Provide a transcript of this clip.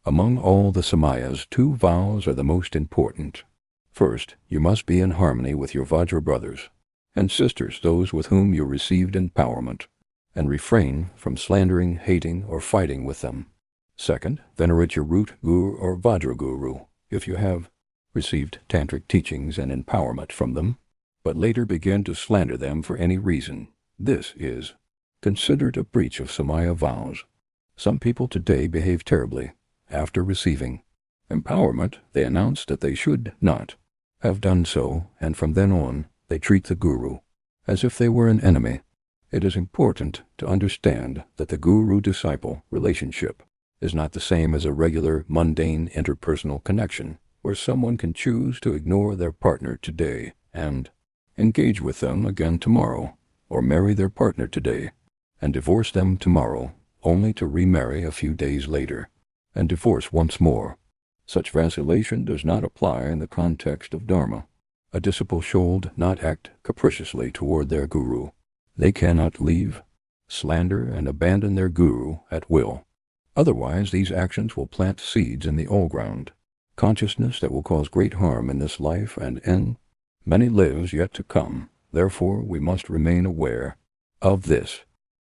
Among all the samayas, 2 vows are the most important. First, you must be in harmony with your Vajra brothers and sisters, those with whom you received empowerment, and refrain from slandering, hating, or fighting with them. Second, venerate your root guru or Vajra guru, if you have received Tantric teachings and empowerment from them, but later begin to slander them for any reason. This is considered a breach of Samaya vows. Some people today behave terribly. After receiving empowerment, they announce that they should not have done so, and from then on, they treat the guru as if they were an enemy. It is important to understand that the guru-disciple relationship is not the same as a regular, mundane interpersonal connection, where someone can choose to ignore their partner today and engage with them again tomorrow, or marry their partner today and divorce them tomorrow, only to remarry a few days later and divorce once more. Such vacillation does not apply in the context of Dharma. A disciple should not act capriciously toward their guru. They cannot leave, slander, and abandon their guru at will. Otherwise, these actions will plant seeds in the all-ground consciousness that will cause great harm in this life and in many lives yet to come. Therefore, we must remain aware of this